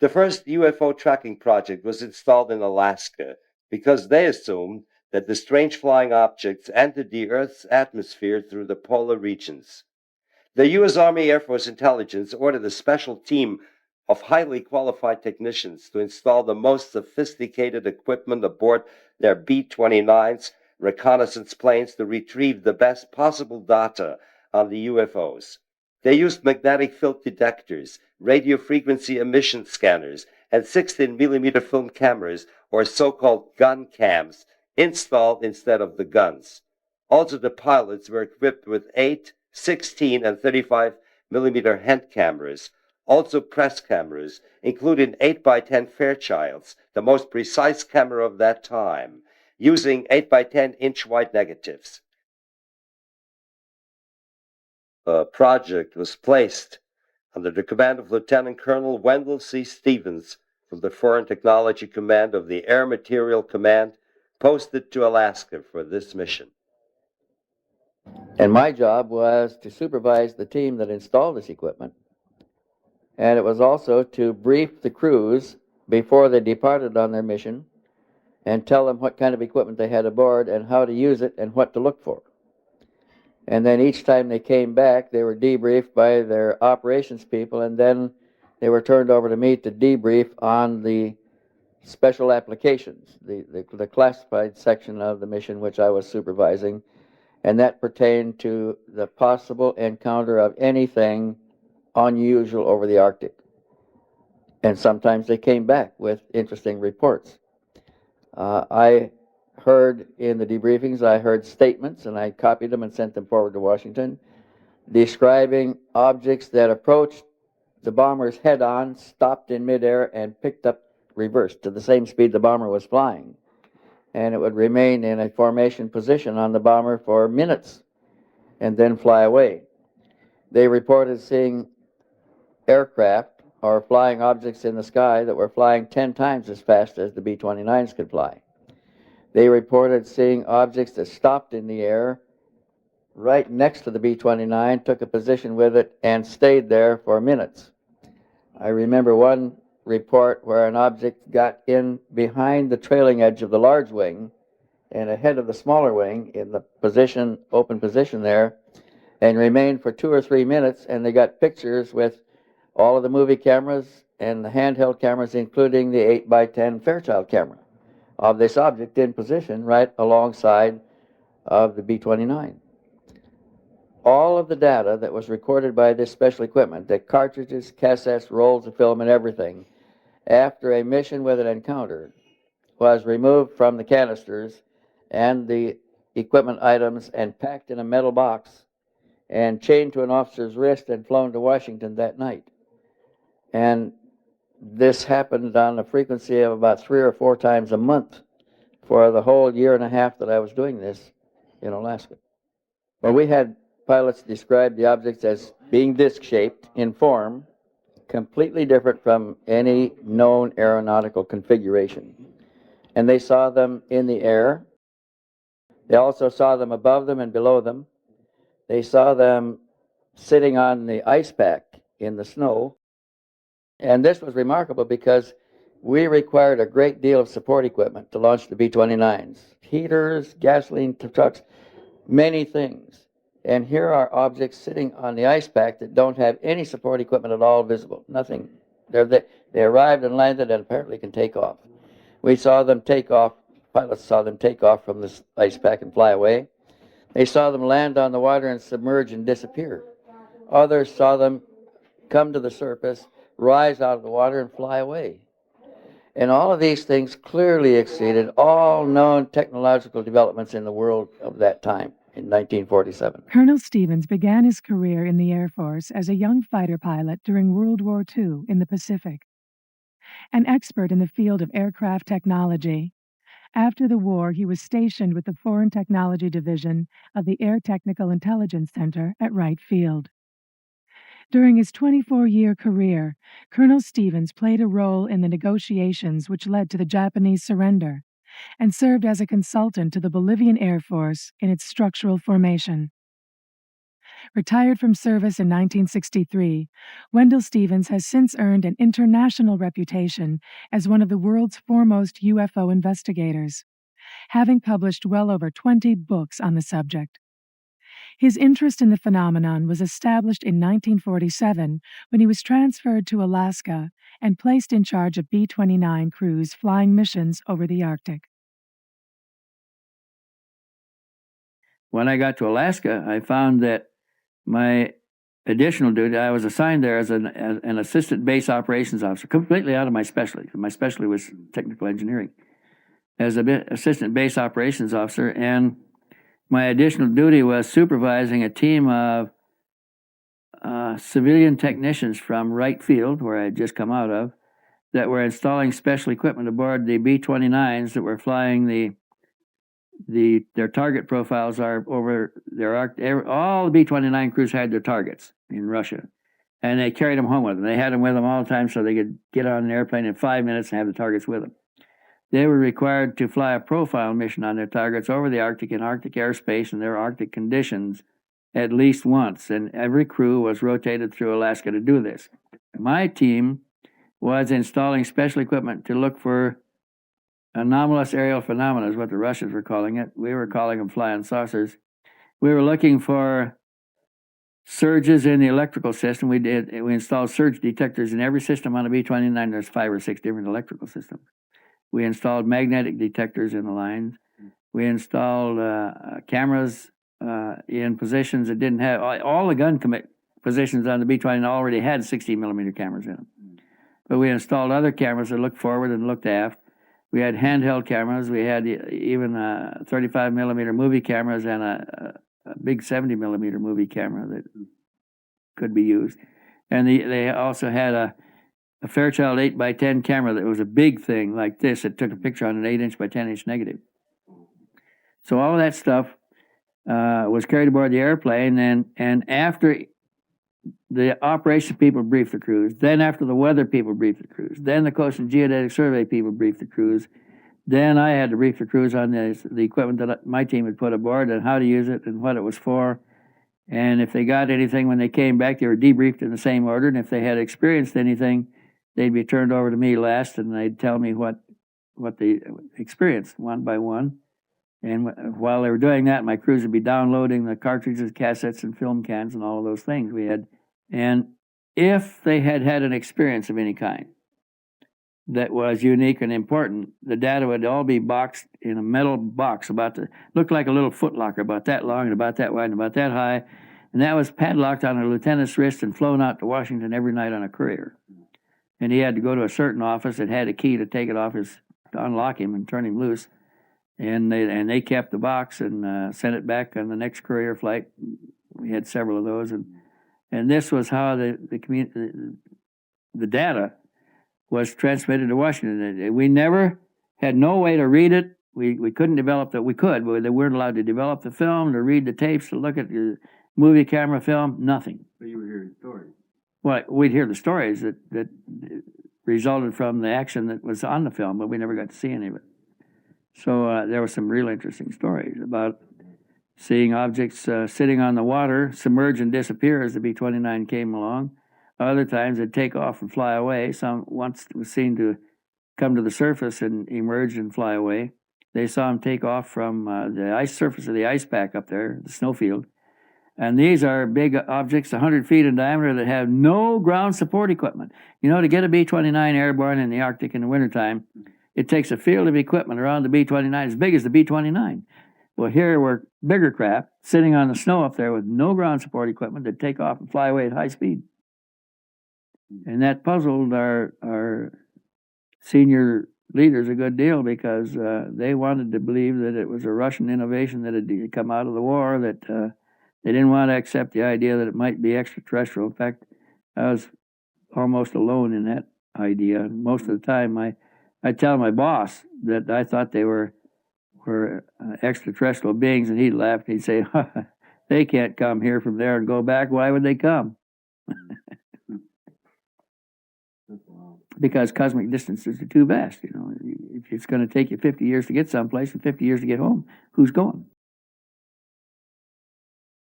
The first UFO tracking project was installed in Alaska because they assumed that the strange flying objects entered the Earth's atmosphere through the polar regions. The U.S. Army Air Force Intelligence ordered a special team of highly qualified technicians to install the most sophisticated equipment aboard their B-29s reconnaissance planes to retrieve the best possible data on the UFOs. They used magnetic field detectors, radio frequency emission scanners, and 16mm film cameras, or so-called gun cams, installed instead of the guns. Also, the pilots were equipped with 8, 16, and 35mm hand cameras, also press cameras, including 8x10 Fairchilds, the most precise camera of that time, using 8x10-inch wide negatives. The project was placed under the command of Lieutenant Colonel Wendelle C. Stevens from the Foreign Technology Command of the Air Materiel Command, posted to Alaska for this mission. And my job was to supervise the team that installed this equipment. And it was also to brief the crews before they departed on their mission and tell them what kind of equipment they had aboard and how to use it and what to look for. And then each time they came back, they were debriefed by their operations people, and then they were turned over to me to debrief on the special applications, the classified section of the mission which I was supervising, and that pertained to the possible encounter of anything unusual over the Arctic. And sometimes they came back with interesting reports. I heard in the debriefings, I heard statements, and I copied them and sent them forward to Washington, describing objects that approached the bombers head-on, stopped in midair, and picked up reverse to the same speed the bomber was flying. And it would remain in a formation position on the bomber for minutes and then fly away. They reported seeing aircraft or flying objects in the sky that were flying 10 times as fast as the B-29s could fly. They reported seeing objects that stopped in the air right next to the B-29, took a position with it, and stayed there for minutes. I remember one report where an object got in behind the trailing edge of the large wing and ahead of the smaller wing in the position, open position there, and remained for 2 or 3 minutes, and they got pictures with all of the movie cameras and the handheld cameras, including the 8x10 Fairchild camera of this object in position right alongside of the B-29. All of the data that was recorded by this special equipment, the cartridges, cassettes, rolls of film, and everything, after a mission with an encounter, was removed from the canisters and the equipment items and packed in a metal box and chained to an officer's wrist and flown to Washington that night. And this happened on a frequency of about 3 or 4 times a month for the whole year and a half that I was doing this in Alaska. Well, we had pilots describe the objects as being disc-shaped in form, completely different from any known aeronautical configuration. And they saw them in the air. They also saw them above them and below them. They saw them sitting on the ice pack in the snow. And this was remarkable because we required a great deal of support equipment to launch the B-29s. Heaters, gasoline trucks, many things. And here are objects sitting on the ice pack that don't have any support equipment at all visible. Nothing. They arrived and landed and apparently can take off. We saw them take off. Pilots saw them take off from this ice pack and fly away. They saw them land on the water and submerge and disappear. Others saw them come to the surface, rise out of the water, and fly away. And all of these things clearly exceeded all known technological developments in the world of that time in 1947. Colonel Stevens began his career in the Air Force as a young fighter pilot during World War II in the Pacific. An expert in the field of aircraft technology, after the war he was stationed with the Foreign Technology Division of the Air Technical Intelligence Center at Wright Field. During his 24-year career, Colonel Stevens played a role in the negotiations which led to the Japanese surrender and served as a consultant to the Bolivian Air Force in its structural formation. Retired from service in 1963, Wendell Stevens has since earned an international reputation as one of the world's foremost UFO investigators, having published well over 20 books on the subject. His interest in the phenomenon was established in 1947 when he was transferred to Alaska and placed in charge of B-29 crews flying missions over the Arctic. When I got to Alaska, I found that my additional duty, I was assigned there as an assistant base operations officer, completely out of my specialty. My specialty was technical engineering. As an assistant base operations officer, and my additional duty was supervising a team of civilian technicians from Wright Field, where I had just come out of, that were installing special equipment aboard the B-29s that were flying their target profiles are over all the B-29 crews had their targets in Russia, and they carried them home with them. They had them with them all the time so they could get on an airplane in 5 minutes and have the targets with them. They were required to fly a profile mission on their targets over the Arctic in Arctic airspace and their Arctic conditions at least once, and every crew was rotated through Alaska to do this. My team was installing special equipment to look for anomalous aerial phenomena, is what the Russians were calling it. We were calling them flying saucers. We were looking for surges in the electrical system. We installed surge detectors in every system on the B-29. There's 5 or 6 different electrical systems. We installed magnetic detectors in the lines. We installed cameras in positions that didn't have all the gun positions on the B-29 already had 60 millimeter cameras in them. But we installed other cameras that looked forward and looked aft. We had handheld cameras. We had even 35 millimeter movie cameras and a big 70 millimeter movie camera that could be used. And they also had a Fairchild 8x10 camera that was a big thing like this. It took a picture on an 8-inch by 10-inch negative. So all of that stuff was carried aboard the airplane, and after the operation people briefed the crews, then after the weather people briefed the crews, then the Coast and Geodetic Survey people briefed the crews, then I had to brief the crews on the equipment that my team had put aboard and how to use it and what it was for. And if they got anything when they came back, they were debriefed in the same order. And if they had experienced anything, they'd be turned over to me last, and they'd tell me what they experienced one by one. And while they were doing that, my crews would be downloading the cartridges, cassettes, and film cans, and all of those things we had. And if they had had an experience of any kind that was unique and important, the data would all be boxed in a metal box looked like a little footlocker, about that long and about that wide and about that high. And that was padlocked on a lieutenant's wrist and flown out to Washington every night on a courier. And he had to go to a certain office that had a key to take it off to unlock him and turn him loose. And they kept the box and sent it back on the next courier flight. We had several of those, and this was how the data was transmitted to Washington. We never had no way to read it. We couldn't develop that. We could, but they weren't allowed to develop the film, to read the tapes, to look at the movie camera film. Nothing. But you were hearing stories. Well, we'd hear the stories that resulted from the action that was on the film, but we never got to see any of it. So there were some real interesting stories about seeing objects sitting on the water, submerge and disappear as the B-29 came along. Other times they'd take off and fly away. Once was seen to come to the surface and emerge and fly away. They saw them take off from the ice surface of the ice pack up there, the snowfield. And these are big objects, 100 feet in diameter, that have no ground support equipment. You know, to get a B-29 airborne in the Arctic in the wintertime, it takes a field of equipment around the B-29 as big as the B-29. Well, here were bigger craft sitting on the snow up there with no ground support equipment that take off and fly away at high speed. And that puzzled our senior leaders a good deal, because they wanted to believe that it was a Russian innovation that had come out of the war, that they didn't want to accept the idea that it might be extraterrestrial. In fact, I was almost alone in that idea. Most of the time, I tell my boss that I thought they were extraterrestrial beings, and he'd laugh and he'd say, "They can't come here from there and go back. Why would they come?" Because cosmic distances are too vast. You know, if it's going to take you 50 years to get someplace and 50 years to get home, who's going?